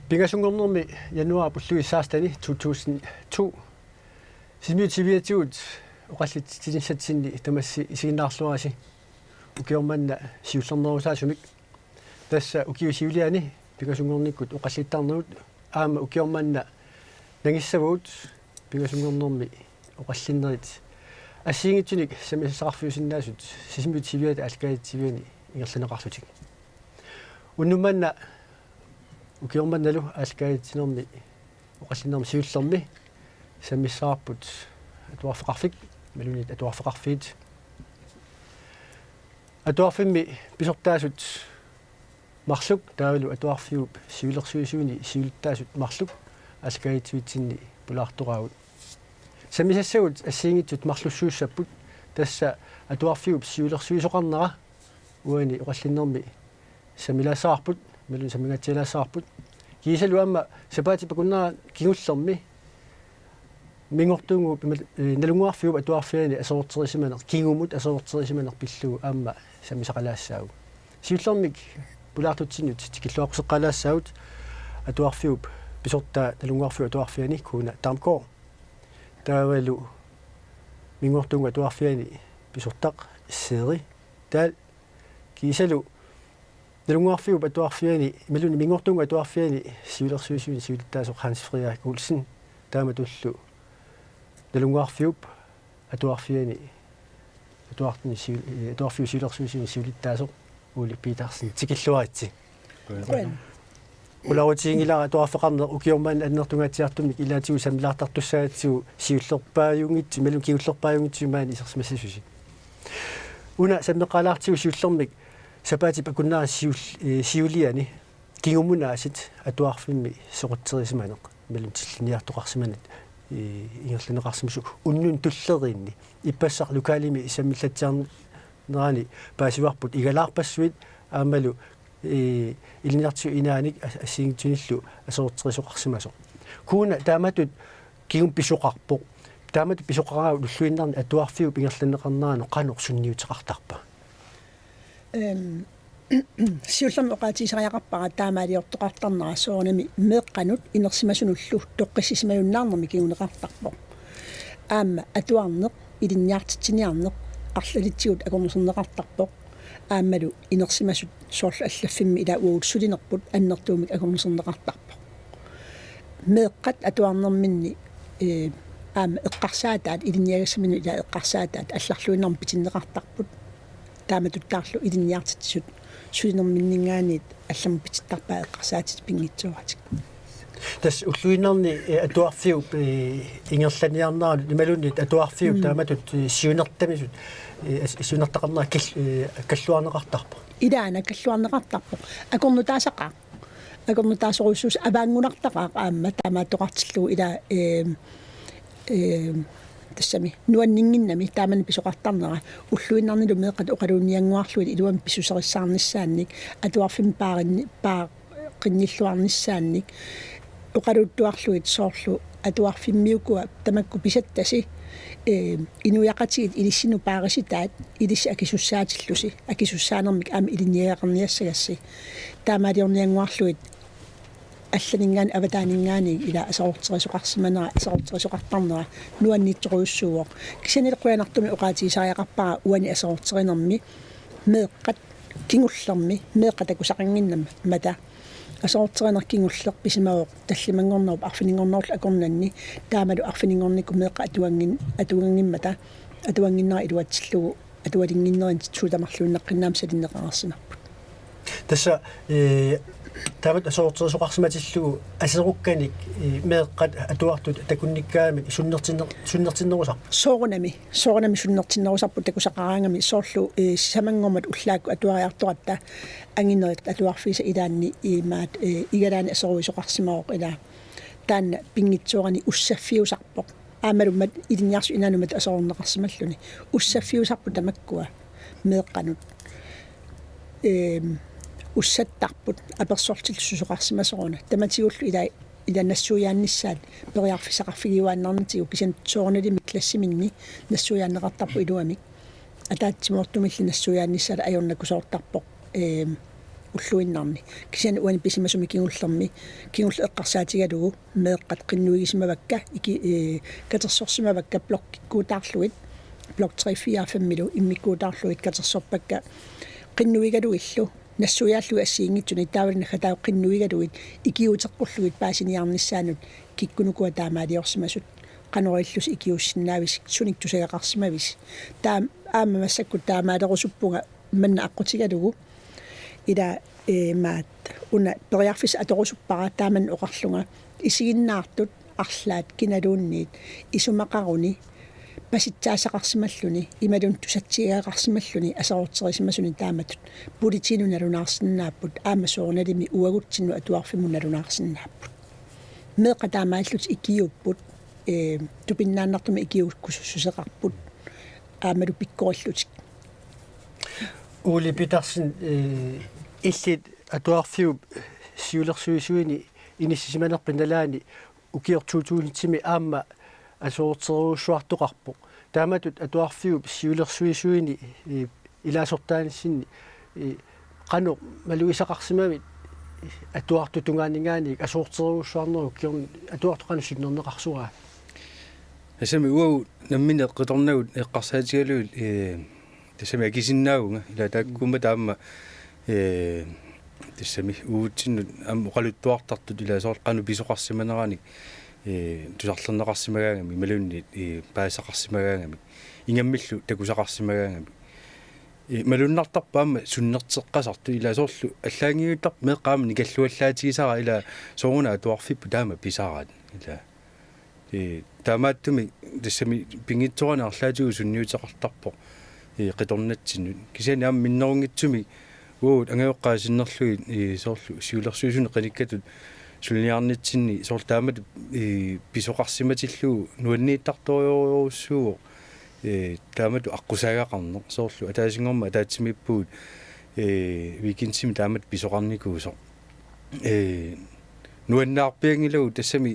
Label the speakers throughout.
Speaker 1: Pingasungornermi januar pullugi saastani 2002 simutiviatiut oqallit tilinsatsini tamassi isiginnaarluarasi ukiormanna siullernerusaasumik tassa ukiusiuliani pingasungornikkut oqallittarnerut aama ukiormanna nangissavut pingasungornermi oqallinnerit ассиингитсуник самисақарфиусиннаасут сисимутивиат алкаатсивиани ингерланеқарлутик уннуманна укиорманналу алкаатсинерми оқаллинерми сиуллерми самиссаарпут атуарфеқарфик малунит атуарфеқарфиит атуарфимми писортаасут марлук таавалу атуарфиуп сиулерсуисууни сиултаасут марлук алкаатсуитсинни пулаартораавут самисассагут ассиингитсут марлуссууссаппут тасса атуарфиуп сиулерсуисоқарнера уани оқаллиннерми самилаасаарпут малун самингатсилаасаарпут кисалу амма сапаати пакуннера кигуллерми мингортунгу налунгуарфиуп атуарфиани асоортерисиманер кигумут асоортерисиманер пиллугу аама самисақалаассаагу сиуллермик пулаартутсинут тикиллуақусеққалаассаагут атуарфиуп писортаа налунгуарфиу атуарфиани куна тамкоо таавалу мингортунгу атуарфиани писортақ иссеери таал кисалу налунгуарфиуп атуарфиани малуни мингортунгу атуарфиани сиулерсуисуини сиулиттаасоқ Ханс Фридрих Олсен таама туллу налунгуарфиуп атуарфиани атуартни атуарфиу сиулерсуисуини сиулиттаасоқ Ули Питерсен тикиллуаритси улаутингилара атуарфеқарнер укиормаан аннертунгаатсиартумник илаатигу самилаартартуссаатсигу сиуллерпааюнгитси малун киуллерпааюнгитсимаани исерсимассасуси уна саммеқалаартигу сиуллермик сапаати пакуннера сиулиани кигумунаасит атуарфимми соқутсерисиманеқ малун тиллиниартоқарсиманат ингерланеқарсимсу уннун туллериинни иппассар лукалими исаммиллатсиарнерани паасиварпут игалаарпассуит аамалу илниарту инааник ассиингтуниллу асоортерисоқарсимасо куна тааматут кигум писоқарпоқ таамату писоқараа уллуиннарни атуарфиу пингерланеқарнерано қанеқ сунниутеқартарпа сиуллерми оқаатисариақарпара таамаалиортоқартарнера соорнами меэққанут инерсимасунуллу тоққиссисимаюннаарнерми кигунеқартарпоқ аама атуарнеқ илинниартитсиниарнеқ арлалитсигут акорнусернеқартарпоқ аамалу инерсимасут соорлу аллаффимми ила уутсулинерпут аннертуумик акорнусернеқартарпоқ меэққат атуарнерминни аама эққарсаатаат илинниагасмину ила эққарсаатаат алларлуиннерми питиннеқартарпут тааматуттаарлу илинниартитсут суинерминнингаанит аллам пититтарпаа эққарсаатит пингитсуатик тас уллуиннерни атуарфиуп ингерланиарнаа малунит атуарфиуп тааматут сиунертамисут сиунертақарнаа каллуарнеқартарпо илаана каллуарнеқартарпо акорнутаасақаа акорнутаасоруссус аваангунартақаа аама таамааттоқартиллу ила тассами нуаннингиннами таамани писоқартарнера уллуиннарнилу меэққат оқалуунниангуарлуит илуам писсусерissаарниссаанник атуарфим паақинниллуарниссаанник оқалуттуарлуит соорлу атуарфиммиукуа тамакку писаттаси инуяқатигит илиссину паариситаат илисси акисуссаатиллуси акисуссаанермик аама илинниагақарниассагасси таамаалиорниангуарлуит алланингаани аватаанингаани ила асаортерисоқарсиманера асаортерисоқартарнера нуаннитсоруйуссууоқ кисанилеққуянартуми оқаатигисариақарпара уани асаортеринерми меэққат кингуллерми меэққат акусақангиннам мата асаортеринер кингуллер писимаоқ таллимангорнеруп арфинингорнерулу акорнанни таамалу арфинингорникку меэққа атуангиммата атуангиннера илуатсиллугу атуалингиннерин тутамарлуиннеққиннаам салиннеқарсимарпут тасса таамат асоортерисоқарсиматиллугу асерукканик меэққат атуартут такунниккаамик суннертиннерусар соорунами суннертиннерусарпут такусақараангами соорлу самангормат уллаакку атуариарторатта ангиннерит атуарфиса илаанни имаат игалаани асеруисоқарсимаоқ ила таанна пингитсуарани уссаффиусарпоқ аамалуммат илинниарсу инаанумат асеорнеқарсималлуни уссаффиусарпу тамаккуа меэққанут уссаттарпут аперсортиллусусоқарсимасоруна таматигуллу ила нассуяанниссаат периарфисақарфигиуааннарнитигу кисан соорналими классиминни нассуяаннеқартарпу илуамик атаатсимоортумилли нассуяанниссаала ajornakkusoortarpoq ulluinnarni kisian uani pisimasumi kingullermi kingullu eqqarsaatigalugu meeqqat qinnuigisimavakka iki katersorsimavakka blokkikkuutaarluit blok 345 immikkuutaarluit katersorpakka qinnuigaluillu нассуяаллу ассиингитсуни таавална хатаа qinnuigaluit ikiuteqqulluit paasiniarnissaanut kikkunukua taamaaliorsimasut qanorillus ikiussinaavис suniktusagaqarsimavис taam aamamassakku taamaalequsuppunga manna aqqutigalugu ila maat una periarfis atorusuppara taaman oqarlunga isiginnaartut arlaat kinaluunniit isumaqaruni pasitsaasaqarsimalluni imalun tusatsigaaqarsimalluni asaorterisimmasuni taamatut politiinunalunаарsinnaaput aamasoornalimi uagutsinnu atuarfimunalunаарsinnaaput meeqa taamaallut ikiupput tupinnaannartumi ikiukkussusseqarput aamalu pikkorillutik
Speaker 2: Uli Petersen illit atuarfiu siulersuisuini inissisimanerpinalaani ukiortuutuunitsimi aamma асууртеруусsuartuqarpu taamatut atuarfiu siulersuisuini ilaasortaanissinni qanu maluisaqarsimavit atuartutungaanningaani asuurteruussuarneru kiorni atuartuqanu sinnerneqarsuraa
Speaker 3: asami uau nammine qitornagut eqqarsaatigaluut tassami akisinnaauga ila taakkuuma taamma tassami uutsinut am oqaluttuartartut ilaasoor qanu pisoqarsimaneraani tusarlerneqarsimagaangami malunni paasaqarsimagaangami ingammillu takusaqarsimagaangami malunnartarpaama sunnerteqqasartu ilaasoorlu allaangiuttar meeqqaama nikalluallaatigisara ila sooruna atuarfippu taama pisaraat ila taamaattumi tassami pingitsorana arlaatigu sunniuteqartarpo qitornatsinnut kisiani aam minnerungitsumi uut angaoqqaasinnerlui soorlu siulersuisuni qanikkatut sulniarnitsinni soortaamat pisoqarsimatillu nuanniittartoriorussuugo taamatu aqqusagaqarner soorlu ataasingorma ataatsimippuut weekendsimi taamat pisoqarnikuuso nuannaarpiangilagu tassami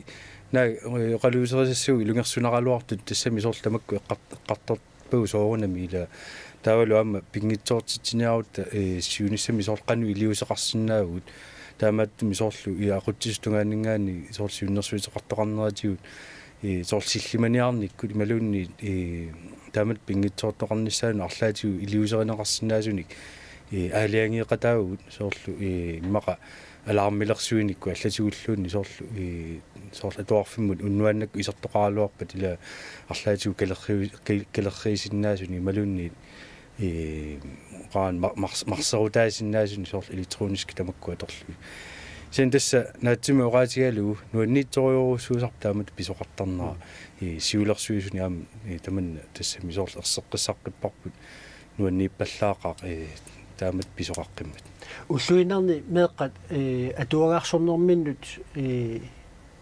Speaker 3: naa qaluuserisassugu ilungersunaqaluartut tassami soorlu tamakku eqqartorpuu soorunami ila taavalu aama pingitsoortitsiniarutta siunissami soorlu qanu iliuseqarsinnaagut taamattumi soorlu iaquttistungaanningaani soorlu siunnersuiteqartoqarneratigut soorlu sillimaniarnikkut imaluunni taamat pingitsoortoqarnissaanu arlaatigu iliusereneqarsinnaasunik aaliangieqataagut soorlu immaqa alarmilersuinikku аллатигуллуунни соорлу атуарфиммут уннуаннакку исертоқаралуарпат ила арлаатигу калерриисиннаасуни малунни qaан марсерутаасиннаасуни соорлу электрониск тамакку аторлуи сен тасса наатсима оqaатигалугу нуанниитториоруссуусар таамат писоқартарнера сиулерсуисуни аама таманна тассами соорлу ерсеққиссаққиппарпут нуаннииппаллаақаа таамат писоқаққиммат
Speaker 2: уллуинарни меэққат атуагаарсорнэрминнут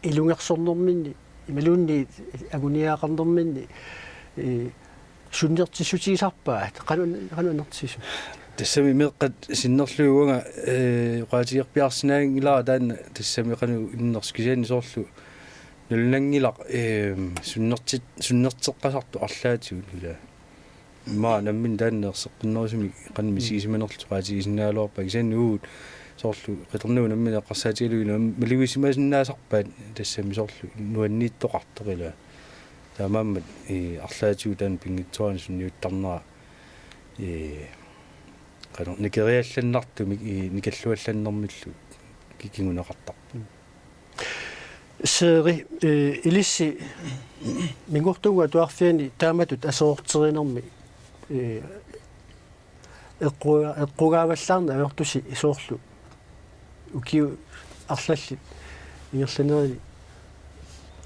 Speaker 2: илунгерсорнэрминни ималуунни агуниаақарнэрминни суннертиссутигисарпаат канунертису
Speaker 3: тассами меэққат синнерлугуга оqaатиерпиарсинаангилара таанна тассами кану иннерскисиани соорлу нулнангилақ суннертеққасарту арлаатигут ила ма наммин тааннерсеққиннерусими қанми сигисиманерлу qaатигисиннаалуарпа кисаани уут соорлу қитернуу наммин эққарсаатигалугина малуисимасиннаасарпаат тассами соорлу нуаннииттоқарторила таамааммат арлаатигу таан пингитсуаани сунниуттарнера qanu nikeriallanartumi nikalluallannermillu kikingунеқартарпу
Speaker 2: сери илисси мингортуга туарфиани тааматут асоортеринерми эққугааваллаарна авертуси исоорлу укиу арлаллит ингерланери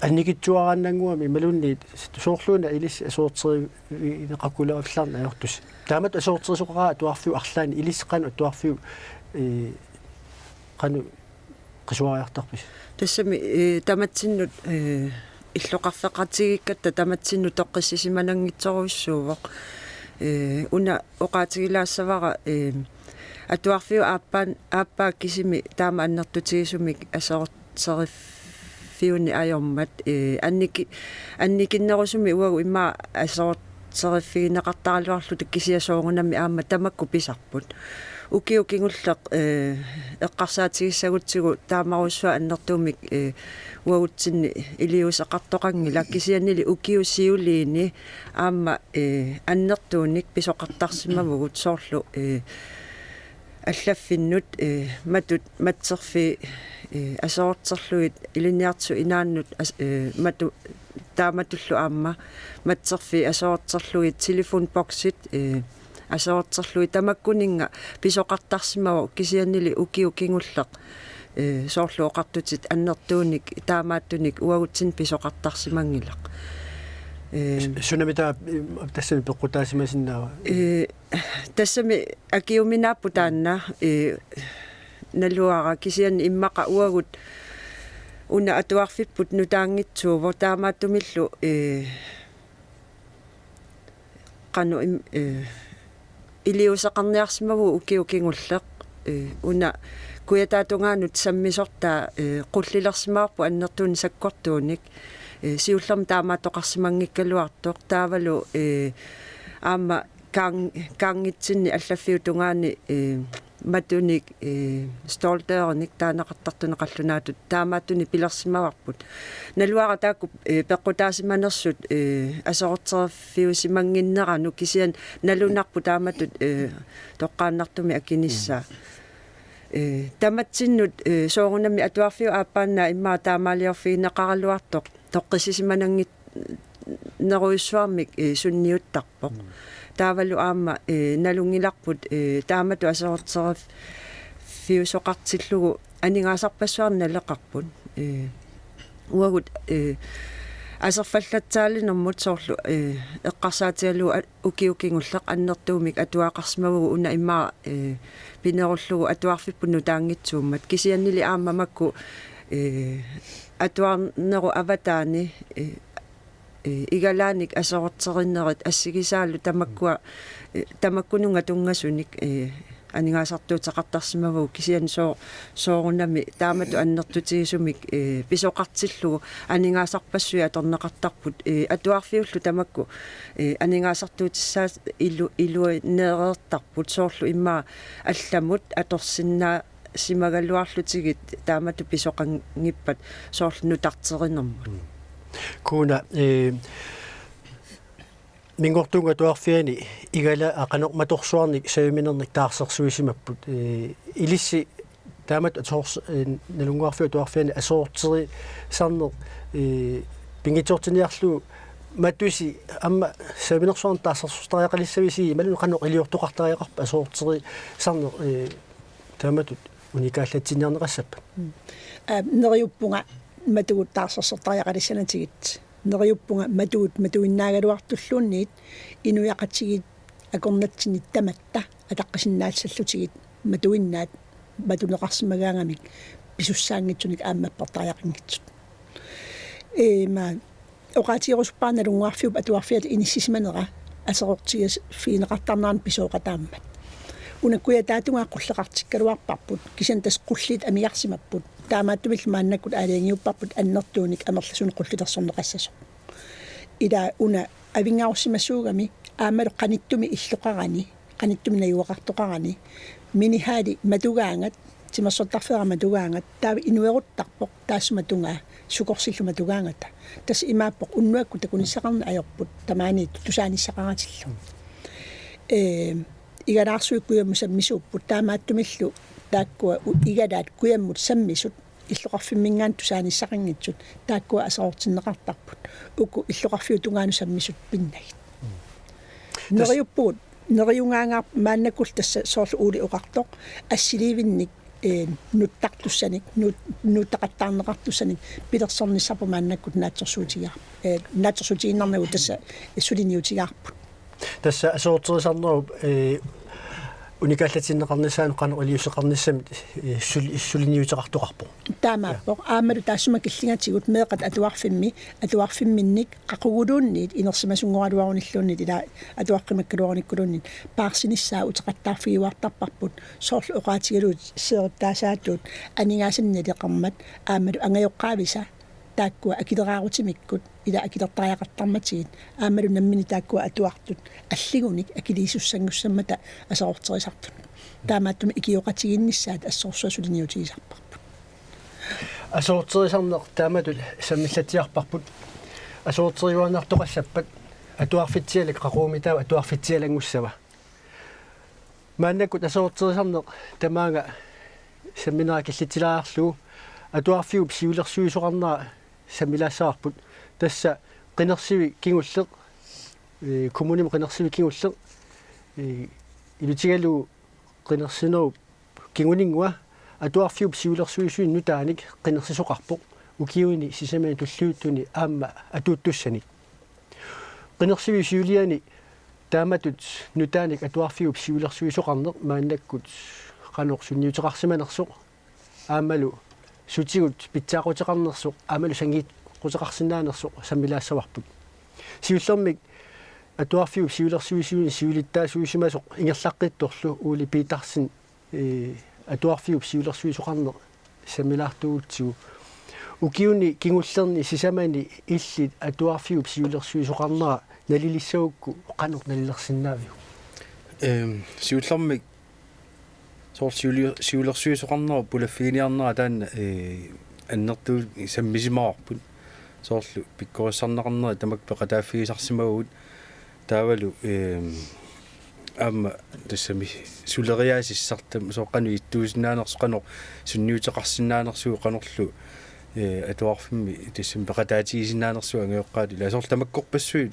Speaker 2: анникитсуарааннангуами малунни соорлууна илисси асоортери инеқаккулааваллаарна авертуси таамат асоортерисоқараа туарфиу арлаани илиссеқану туарфиу qaну qisuariartarpis
Speaker 4: тассами таматсиннут иллоқарфеқартигиккатта таматсинну тоққиссисиманангитсоруиссуувоқ уна оqaатигилаассавара атуарфиу ааппаа кисими таама аннертутигисумик асоортериффиуни аёрмат анникиннерусуми уагу имма асоортериффигинеқартаралуарлу таккисиасоорунами аама тамакку писарпут укиукингуллеq эққарсаатигиссагутсигу таамаруссуа аннэртуумик уагутсинни илиусеқартоқанги лаккисианнили укиусиулиини аама аннертууник писоқартарсимавгут соорлу аллаффиннут матут матсерфи асоортерлуит илиниартсу инааннут мату тааматуллу аама матсерфи асоортерлуит телефон боксит асоортерлуит тамаккунинга писоқартарсимава кисианнили укиукингуллеқ соорлу оқартутит аннертууник таамааттуник уагутсин писоқартарсимангилақ
Speaker 2: сунамита тассами пеққутаасимасиннаава
Speaker 4: тассами акиуминааппу таанна налуара кисиан иммақа уагут уна атуарфиппут нутаангитсуува таамааттумиллу qanu илиусеқарниарсимаву укиукингуллеқ уна куятаатунгаанут саммисортаа qullilersimаарpu аннертуун саккортууник сиуллерм таамаатоқарсимангиккалуартоқ таавалу аама каангитсинни аллаффиутунгаани матуник столдерник таанеқартартунеқаллунаатут таамааттуни пилерсимаварпут налуара таакку пеққутаасиманерсут асоортерфиусимангиннерану кисиан налунарпу тааматут тоққааннартуми акиниссаа таматсиннут соорунами атуарфиу ааппаанна иммаа таамаалиорфиинеқаралуартоқ тоққисисиманангит неруйуссуармик сунниуттарпоқ таавалу аама налунгиларпут таамату асоортерф фиусоқартиллугу анигаасарпассуарналеқарпут уагут асерфаллатсаалинэрмут соорлу эққарсаатигалу укиукингуллеқ аннертуумик атуаақарсимавгу уна иммаа пинеруллугу атуарфиппуну таангитсууммат кисианнили аамамакку атуарнеру аватаани игалааник асоортериннерит ассигисаалу тамаккунунга тунгасуник анигаасартуутеқартарсимаву кисиан соорунами таамату аннертутигисумик писоқартиллугу анигаасарпассуи аторнеқартарпут атуарфиуллу тамакку анигаасартуутиссаа илуинереертарпут соорлу иммаа алламут аторсиннаа симагалуарлутигит таамату писоқангиппат соорлу нутартеринермут
Speaker 2: куна мингортунга туарфиани игала ақанеқматорсуарник савиминерник таарсерсуисимаппут илисси таамат аторс налунгуарфиу туарфиани асоортери сарнер пингитсортиниарлу матуси амма савиминерсуарн таарсерсустариақалиссависи малун қанеқ илиортоқартариақарпа асоортери сарнер тааматут уникааллатсиниарнеқассаппа
Speaker 1: нериуппунга матугут таарсерсертариақалиссанатигит нериуппунга матуиннаагалуартуллуунниит инуяқатсигит акорнатсинит таматта атаққисиннаалсаллутигит матуиннаат матунеқарсимагаангамик писуссаангитсуник ааммаппартариақингитсут ма оqaatigeruspaaналунгуарфиуп атуарфиат иниссисиманера асеқортигас фиинеқартарнаан писооқатааммат унаккуя таатунгаа qulleqartikkaluarparput кисан тас qullit амиарсимаппут таамааттумил мааннаккут аалиангиуппарпут аннертууник амерласуни qulliтерсорнеқассасо ида уна авингаарсимассуугами аамалу qaниттуми иллоқарани qaниттуми наюақартоқарани минихаали матугаангат тимассортарфера матугаангат таава инуеруттарпоқ таассуматунгаа сукорсиллу матугаангата тас имааппоқ уннуакку такунissaqarna аёрпут тамаани тусааниссақаратиллу игараарсуиккуямму саммисууппут таамааттумиллу тааккуа игадаат куяммут саммисут иллоқарфиммингаан тусааниссақингитсут тааккуа асаортиннеқартарпут уку иллоқарфиу тунгаану саммисут пиннагит нериуппуут нериунгаангаар мааннаккул тасса соорлу уули уқартоқ ассиливинник нуттартуссаник нуттақаттаарнеқартуссаник пилерсорниссапу мааннаккут наатсерсуутигаа наатсерсуутигиннарнагу тасса сулиниутигаарпут
Speaker 2: тасса асоортерисарнеру уникааллатиннеқарнissaanu qanu илиусеқарниссамит иссулиниутеқартоқарпо
Speaker 1: таамааппоқ аамалу таассума киллингатигут меэқат атуарфимминник қақугулуунниит инерсимасунгоалуаруниллууннит ила атуаққимаккалуарниккулууннит паарсиниссаа утеқаттаарфигуартарпарпут соорлу оqaatiгалуут сеэртаасаатуут анигаасиннилеқармат аамалу ангайоққаависа тааккуа акилераарутимиккут ила акилертариақартарматигит аамалу наммини тааккуа атуартут аллигуник акилиисуссангуссаммата асаортерисартут таамааттуми икиоқатигиннссаат ассорсуасулиниутигисарпарпут
Speaker 2: асоортерисарнеқ тааматут саммиллатиарпарпут асоортериуанартоқассаппат атуарфитсиалак қақуумитаа атуарфитсиалангуссава мааннаккут асоортерисарнеқ тамаага самминаа киллитилааарлуу атуарфиуп сиулерсуисоқарнаа саммилаассаарпут тасса қинерсиви кингуллеқ коммуним қинерсиви кингуллеқ илутигалу қинерсинеру кингунингуа атуарфиуп сиулерсуисуин нутааник қинерсисоқарпоқ укиуини сисамани туллууттуни аама атууттуссани қинерсиви сиулиани тааматут нутааник атуарфиуп сиулерсуисоқарнеқ мааннаккут qanорсунниутеқарсиманерсоқ аамалу сутигут питсаақутеқарнерсоқ аамалу сангиит qutеқарсинаанерсоқ саммилаассаварпут сиуллермик атуарфиуп сиулерсуисуини сиулиттаасуисимасоқ ингерлаққитторлу уули питарсин атуарфиуп сиулерсуисоқарнеқ саммилаартуутсуу укиуни кингуллерни сисамани иллит атуарфиуп сиулерсуисоқарнера налилиссаукку qanor налилерсиннаавиу
Speaker 3: сиуллермик сиулерсуисоқарнера пулаффигиниарнера таана аннертуу саммисимаарпут соорлу пиккориссарнеқарнера тамакпеқа тааффигисарсимагут таавалу аама тассами сулериаасиссартам соққану иттуусинаанерс қанор сунниутеқарсинаанерсуу қанорлу атуарфимми тассами пеқатаатигисинаанерсуу ангеоққаати ласоор тамаккорпассуит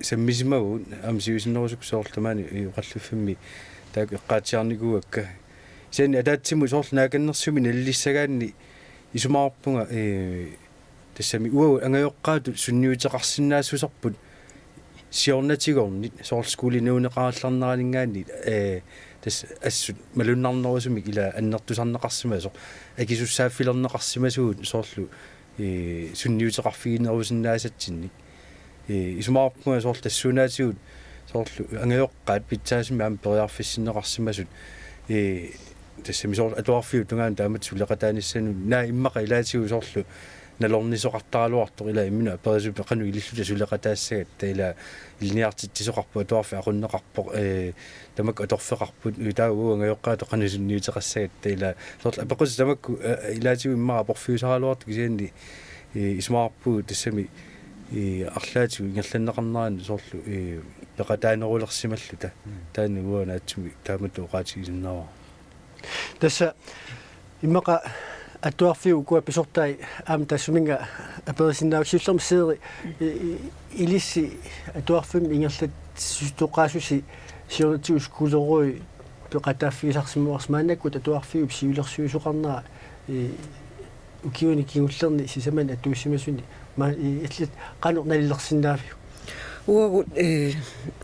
Speaker 3: саммисимагут аама сиусиннерусук соорлтамаани иоқаллуффимми таак эққаатиарникуакка сиани атаатсиму соорлу нааканнерсуми наллиссагаанни исумаарпунга тассами уау ангеоққаату сунниутеқарсинаассусарпут сиорнатигорнит соорлу скулинеунеқаалларнераалингаанни тас ассут малуннарнерусумик ила аннертусарнеқарсимасо акисуссааффилернеқарсимасуут соорлу сунниутеқарфигинерусиннаасатсинник исумаарпунга соорлу тассуунаатигут соорлу ангеоққаат питсаасими аама периарфиссинеқарсимасут тассами соорлу атуарфиу тунгаан таамат сулеқатааниссану наа иммақа илаатигу соорлу налорнисоқартаалуартоқ ила иммина перисупе қану илиллута сулеқатаассагат таила илниартиттисоқарпу атуарфи ақуннеқарпоқ тамак аторфеқарпут таа уангеоққаато қану сунниутеқассагат таила соорлу апеқус тамакку илаатигу иммаqa порфиусаалуарту кисианни исмаарпу тассами арлаатигу ингерланнеқарнерaan соорлу пеқатаанерулерсималлута таани уанаатсуми таамату оқаатигисиннава
Speaker 2: тасса иммаqa атуарфиу куа писортай аам тассуминга аперисиннаавсиуллерми сеери илисси атуарфим ингерлат тоқаасуси сиорнатигус кулеруи пеқатааффигисарсимуарс маанаккут атуарфиуп сиулерсуисоқарнера укиуни кингуллерни сисамани атуусимасуни иллит qanor налилерсиннаавиу
Speaker 4: уагут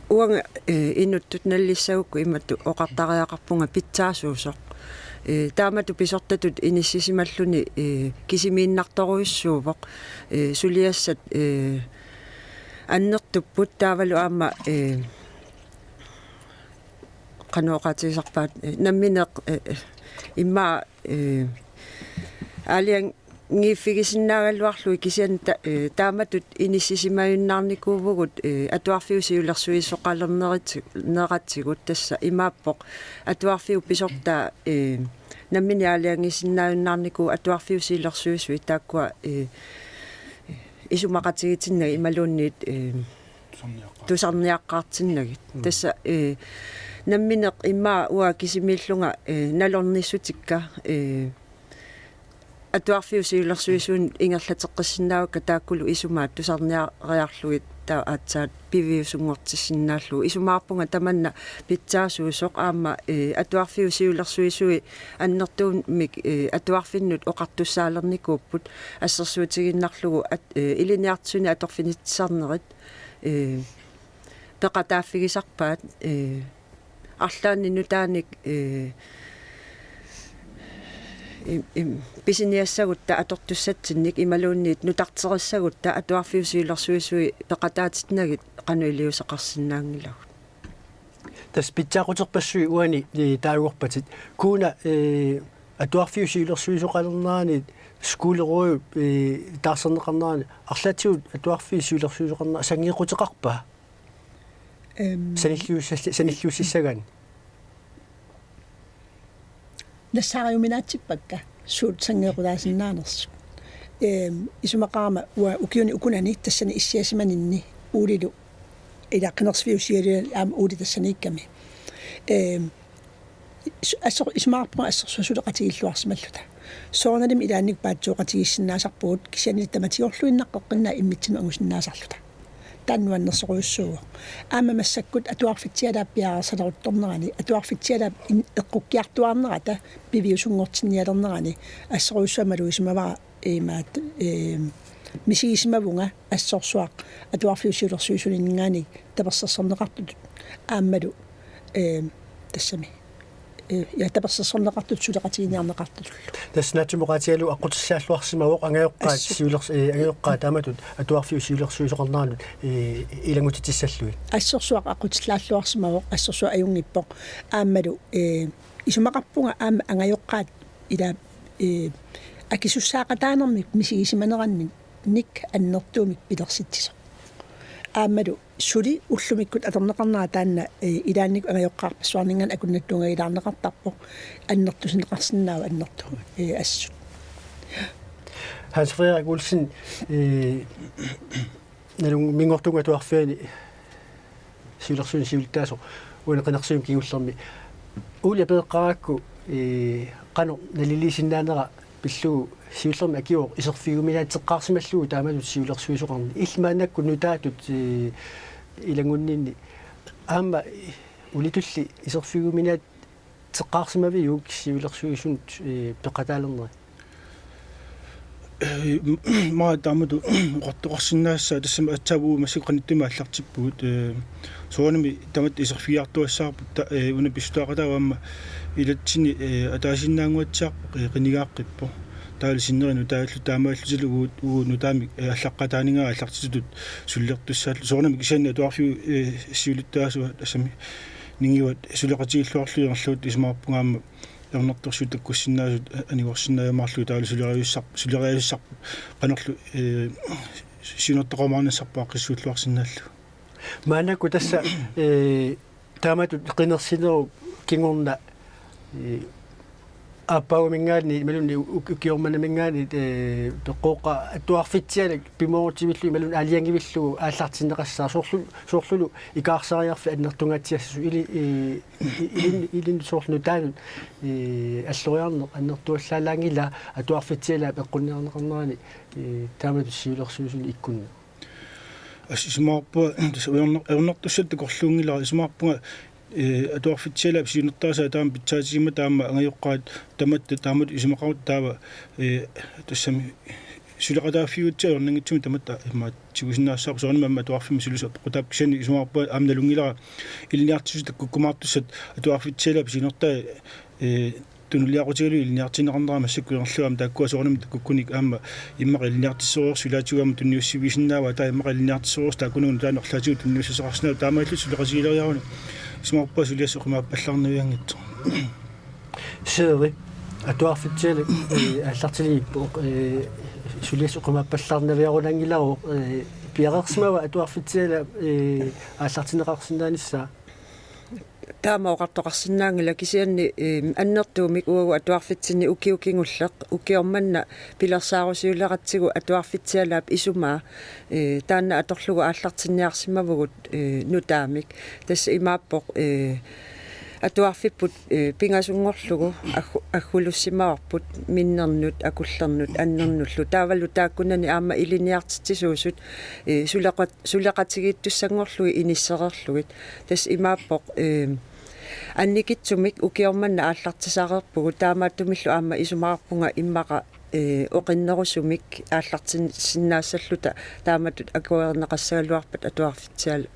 Speaker 4: уанга инуттут наллиссагукку иматту оқартариақарпунга питсаасуусоқ таамату писортатут иниссисималлуни кисимииннарторуиссуувоқ сулиассат аннертуппут таавалу аама qanooqaatigisarpaat намминеқ имма алиан ngiffigisinnaagaluarlu kisian taamatut inissisimajunnaarnikuuvugут atuarfiusiulersuissoqalernerat tassa imaappoq atuarfiu pisortaa nammini aliangisinnaajunnaarniku atuarfiusiilersuisui taakkua isumaqatigitinnagi imaluunniit tusarniaqqaartinnagit tassa nammineq immaa ua kisimiillunga nalornissutikka atuarfiusiulersuisuun ingerlateqqissinnaavakka taakkulu isumaat tusarniariarlugit taa aatsaat piviusungortissinnaalluu isumaarpunga tamanna pitsaasuusoq aama atuarfiusiulersuisui annertuumik atuarfinnut oqartussaalernikууpput асsersuutiginnarlugu iliniartsuni atorfinitsarnerit peqataaffigisarpaat арлаанни нутааник писиниассагутта атортуссатсинник ималуунниит нутартериссагутта атуарфиусиулерсуисуи пеқатаатитнагит қануилиусеқарсинаангилагут
Speaker 2: тас питсаақутерпассуи уани таагорпатит кууна атуарфиусиулерсуисоқалернаани скуулеруу таарсернеқарнаани арлаатигут атуарфи сиулерсуусоқарна сангиқутеқарпа саниллуussissagan
Speaker 1: нассаариуминаатсиппакка суут сангеқулаасиннаанерсу исумақарма укиуни укунани тассани иссиасиманинни уулилу илаққинерсвиусиалиа аама уули тассаниикками ассор исмаарпа ассорсусулеқатигиллуарсималлута соорналим илаанник паатсооқатигиссиннаасарпуут кисиани таматиорлуиннаққоққинна иммитсину агусиннаасарлута тааннуаннерсоруйуссууа аама массаккут атуарфитсиалаап пиаарсалерутторнерани атуарфитсиалаап эққуккиартуарнерата пивиусунгортинниалернерани ассоруйуссуамалуисимавара имаат мисигисимавунга ассорсуақ атуарфиусиулерсуисулингаани таперсерсернеқартут ааммалу тассами таперсерсернеқартут сулеқатигиниарнеқартут
Speaker 2: таснатимоқатиалу аққутиссааллуарсимавоқ ангайоққаат сиулерс ангайоққаат тааматут атуарфиусиулерсуисоқарнаанут илангутитиссаллуи
Speaker 1: ассорсуақ аққутиллааллуарсимавоқ ассорсуа аюнгиппоқ ааммалу исумақарпунга аама ангайоққаат ила акисуссаақатаанермик мисигисиманеранни ник аннертуумик пилерситсисо аамалу сули уллумиккут аторнеқарнаа таанна илаанник ангайоққарпассуарнинган акуннаттуунга илаарнеқартарпо аннертусинеқарсинаава аннерту ассут
Speaker 2: Hans Frederik Olsen налун мингортунга туарфиани сиулерсуин сиултаасо уинеқинерсуим киуллерми уули пеэққаракку қано налилисиннаанера пиллуу сиуллерми акио исерфигуминаатеққарсималлуу таамалут сиулерсуисоқарни илмаанакку нутаатут илангуннинни аама улитулли исерфигуминаат теққарсимавиук сиулерсуисун пеқатаалернери
Speaker 5: ма тамаду qottaqorsinnaassa тассама атсавуу масиқаниттума аллартиппугут соонами тамат исерфиартуассаарпут уна пистуақатаавамма илатсини атаасиннаангуатсаарпо қинигааққиппо таали синнерину тааллу таамааллутилугуут нутаами аллаққатаанигаа аллартитут суллертуссааллу соонами кисаани туарфиу сиулиттаасуа тассами нингиуат сулеқатигиллуарлуиерлуут исмаарпунгаама ернэрторсут таккуссиннаасут анигорсиннаамаарлу таали сулериалуссар канерлу синертоқамаарнассарпаа қиссуутлуарсинааллу
Speaker 2: маанакку тасса тааматут қинерсинеру кингорна аппаумингаани малуни укиорманамингаани пеққооқа атуарфитсиалак пимоортивиллу малун алиангивиллу ааллартиннеқассаа соорлулу икаарсариарфи аннертунгаатсиассу илин соорлну таанут аллориарнеқ аннертуаллаалаангила атуарфитсиалаа пеққунниарнеқарнерани таамату сиулерсуусуни иккунна
Speaker 5: асисмаарпа ернэртуссат корлуунгилаа исмаарпунга атуарфитсиалаа сиунертаасаа таама питсаатигима таама ангайоққаат таамат исмақарут таава тассами сулеқатааффиутсаа орнангитсуми таматта имаат тигусинаассаар соонамамма атуарфими сулусо қутаап кисани исмаарпа аамналунгилара илниартису таккуккумаартуссат атуарфитсиалаа синертаа тунулиақутигалу илниартинеқарнераа массаккуерлуам тааккуа соонами таккуккуник аама иммақ илниартиссоруор сулаатигуама тунниуссивисиннаава таа иммақ илниартиссоруор тааккунугу таанерлаатигу тунниуссисеқарснаа таамааллу сулеқасигилериаруни исмаарпа сулиассоқимааппалларнавиангитсо
Speaker 2: сери атуарфитсиалак аллартили сулиассоқимааппалларнавиарулангилару пиарерсимава атуарфитсиала ааллартинеқарсинааниссаа
Speaker 4: таамаоқартоқарсинаангила кисианни аннертуумик уагу атуарфитсинни укиукингуллеқ укиорманна пилерсаарусиулеқатсигу атуарфитсиалаап исумаа таанна аторлугу ааллартинниарсимавгут нутаамик тасса имааппоқ атуарфиппут пингасунгорлугу аггулуссимаварпут миннернут акуллернут аннернуллу таавалу тааккунани аама илиниартитсуусут сулеқатигииттуссангорлуи иниссерерлугит тас имааппоқ анникитсумик укиорманна ааллартисаарерпугу таамааттумиллу аама исумаарпунга иммаqa оқиннерусумик ааллартиннаассаллута тааматут акуернеқассагалуарпат атуарфитсаал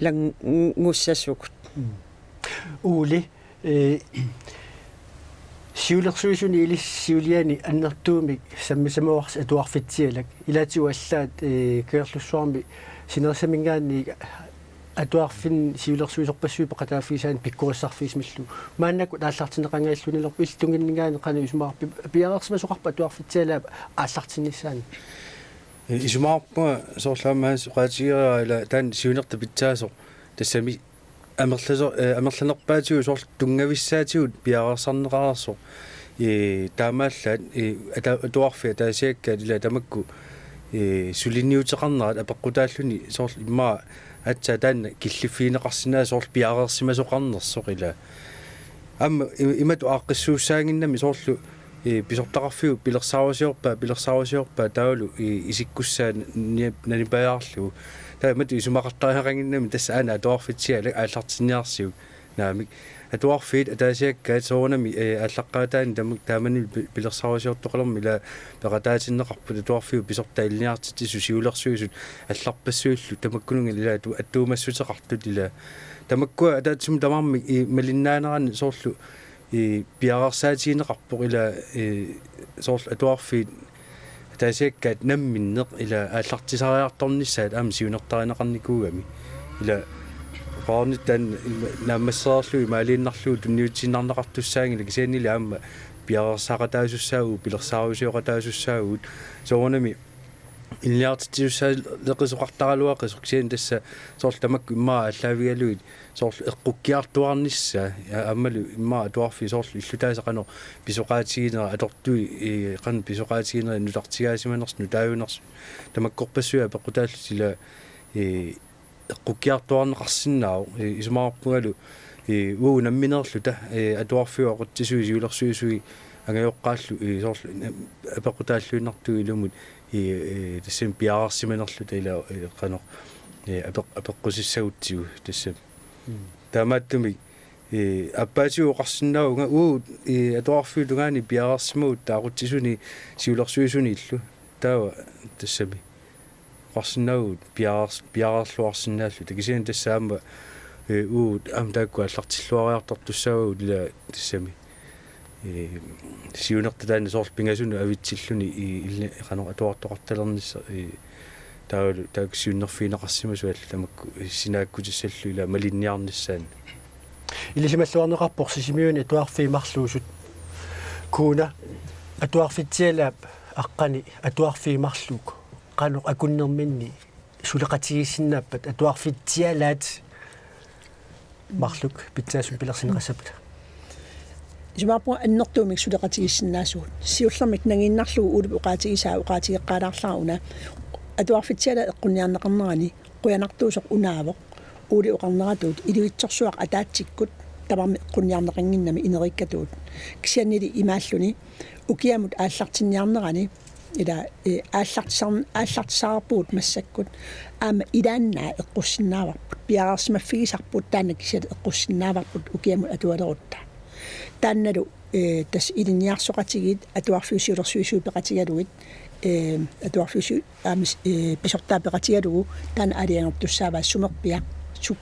Speaker 4: лангуссасукут
Speaker 2: уули сиулерсуисуни илис сиулиани аннертуумик саммисамуарс атуарфитсиалак илаатигу аллаат кеерлуссуарми синерсамингаани atuarfin siulersuisorpassui paqataafiisaan pikkuassarfiismillu maannaku aallartineqangaillunilorpu iltunginnigaani qanu isumaarpi piarersmasuqarpa atuarfitsialaap aallartinnissaani
Speaker 3: isumaarpua soorlaamaas qaatigiraa ila taan siunerta pitsaasoq tassami амерланерпаатигу соор тунгависсаатигут пиареерсарнеқарерсо таамааллаат атуарфи таасиакка ила тамакку сулинниутеқарнерат апеққутааллуни соор имма атса таанна киллиффиинеқарсинаа соор пиареерсимасоқарнерсоқ ила амма имату ааққиссууссаангиннами соорлу писортақарфиу пилерсаавасиорпаа таалу исиккуссаа нанипаяарлу таамат исумақартаахақангиннами тасса ана атуарфитсиала ааллартинниарсиу наамик атуарфит атаасиаккаат соонами ааллаққаатаани таамани пилерсаавасиортоқалерми ила пеқатаатиннеқарпут атуарфиу писортаиллиартити сусиулерсуисут алларпассуиллу тамаккунунга ила аттуумассутеқартут ила тамаккуа атаатсум тамарми малиннаанерани соорлу пиарерсаатиинеқарпоқ ила соорлу атуарфит таасиаккаат намминнеқ ила ааллартисариарторнissaат аама сиунертаринеқарникуугами ила qaarnittan naammasseraarlui maaliinnarluu tunniutsinnarneqartussaangila kisiannili aama piarersaqataasussaagu pilersaarusiоqataasussaagut soornami illiartitsussaa leqisuqartaraluaqis kisian tassa soorl tamakku immaa allaavigaluit soorl eqqukkiartuarnissaa aammalu immaa atuarfi soorl illutaasaqano pisoqaatiginera atortui qan pisoqaatiginera nutartigaasimaners nutaayuners tamakkorpassuya peqqutaallusila eqqukkiartuarneqarsinnaau isumaarpungalu uu namminerluta atuarfiuaquttisui siulersuisui angajoqqaallu soorl apeqqutaalluinnartui ilumut тассим пиаарсиманерлута ила qano апеққусиссагутсигу тассам таамааттуми аппаатигу қарсиннаауга уу атуарфиулугаани пиаарсимагут таақутсисуни сиулерсуисуни иллу таава тассами қарсиннаагут пиаарлуарсинааллу такисиан тассаама уу таакку аллартиллуариартортуссаагут ила тассами сиунерталаани соор пингасуну авитсиллуни илли qano atuartoqartalernisса таалу таак сиуннерфиинеқарсимасуал тамакку синааккутиссаллу ила малинниарнissaан
Speaker 2: илисималлуарнеқарпор сисимиуни атуарфиимарлуусут кууна атуарфитсиалаап аққани атуарфиимарлук qano акуннерминни сулеқатигиссиннааппат атуарфитсиалаат марлук питсаасун пилерсинеқассапта
Speaker 1: исумааппуга аннэртуумик сулеқатигиссиннаасуут сиуллэрмик нагииннарлугу уулуп уқаатигисаа уқаатигеққалаарлааруна атуарфитсиала эққунниарнеқарнерани қуянартуусоқ унаавоқ уули уқарнератуут илуитсорсуақ атаатсиккут тамарми эққунниарнеқангиннами инериккатуут кисианнили имааллуни укиамут ааллартинниарнерани ила ааллартисаарпуут массаккут аама илааннаа эққуссиннааварпут пиарерсимаффигисарпут таана кисиат эққуссиннааварпут укиамут атуалерутта таанналу тас илинниарсоқатигит атуарфиусиулерсуисуи пеқатигалугит атуарфиусу аамис писортаа пеқатигалугу таана алиангертуссааваа сумерпиа сук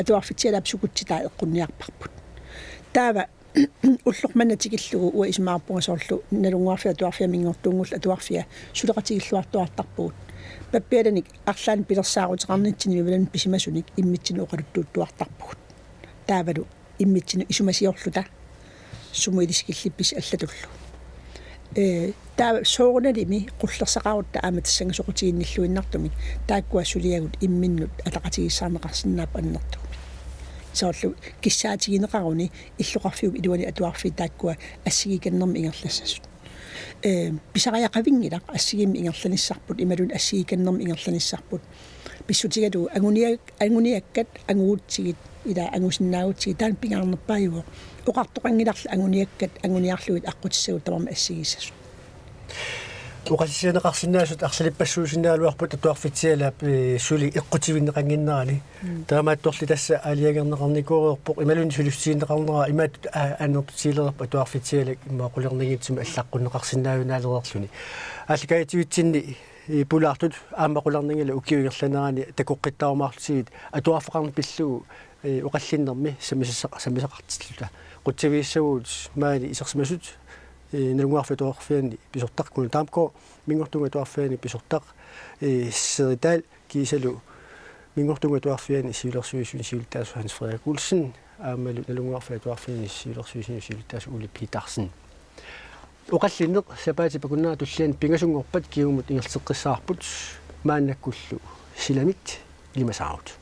Speaker 1: атуарфитсиалаап сукутситаа эққунниарпарпут таава уллорманатигиллугу уа исмаарпугасоорлу налунгуарфиа атуарфиа мингортуунгул атуарфиа сулеқатигиллуартуартарпуут паппиаланик арлаан пилерсаарутеқарнитсини вивалан писимасуник иммитсину оқалуттуттуартарпугут таавалу иммитсину исумасиорлута сумуилискиллиппис аллатуллу таа соорналими qullersaqarutta ааматассангасоқутигинниллуиннартумик тааккуа сулиагут имминнут алақатигиссаарнеқарсинаап аннертуми соорлу киссаатигинеқаруни иллоқарфиуп илуани атуарфи тааккуа ассигиканнерми ингерлассасут писариақавингилақ ассигимми ингерланиссарпут ималун ассигиканнерми ингерланиссарпут писсутигалу агуниаккат агуутсигит ила агусиннаагутсигит таан пингаарнерпааюо оқартоқангиларла агуниаккат агуниарлуит аққутиссагут тамарма ассигиссасу
Speaker 2: оқалисианеқарсинаасут арсалиппассуусиннаалуарпут атуарфитсиалаап сули эққутивиннеқангиннерани таамаатторли тасса алиагернеқарникуореерпоқ ималун сулуссииннеқарнера имаат аннертутсиилерпа атуарфитсиалак иммаақулернагитсуми аллаққуннеқарсиннаавинаалерерлуни аалликаативитсинни пулаартут ааммақулернагила укиугерланерани такоққиттаумаарлусигит атуарфеқарни пиллугу оқаллиннерми самисақартиллута қутсавииссагуут маани исерсимасут налунгуарфитуарфиани писортақкуна таамко мингортунга туарфиани писортақ серитаал кисалу Mingortunga tuarfian isiulersuisuin siultaasu Hans Frederik Olsen aammalu nalunguarfia tuarfian isiulersuisuin siultaasu Uli Petersen. Oqallineq sapaati pakunna tullian pingasungorpat kiumut ingerteqqissaarput maannakkullu silamit limasaarut.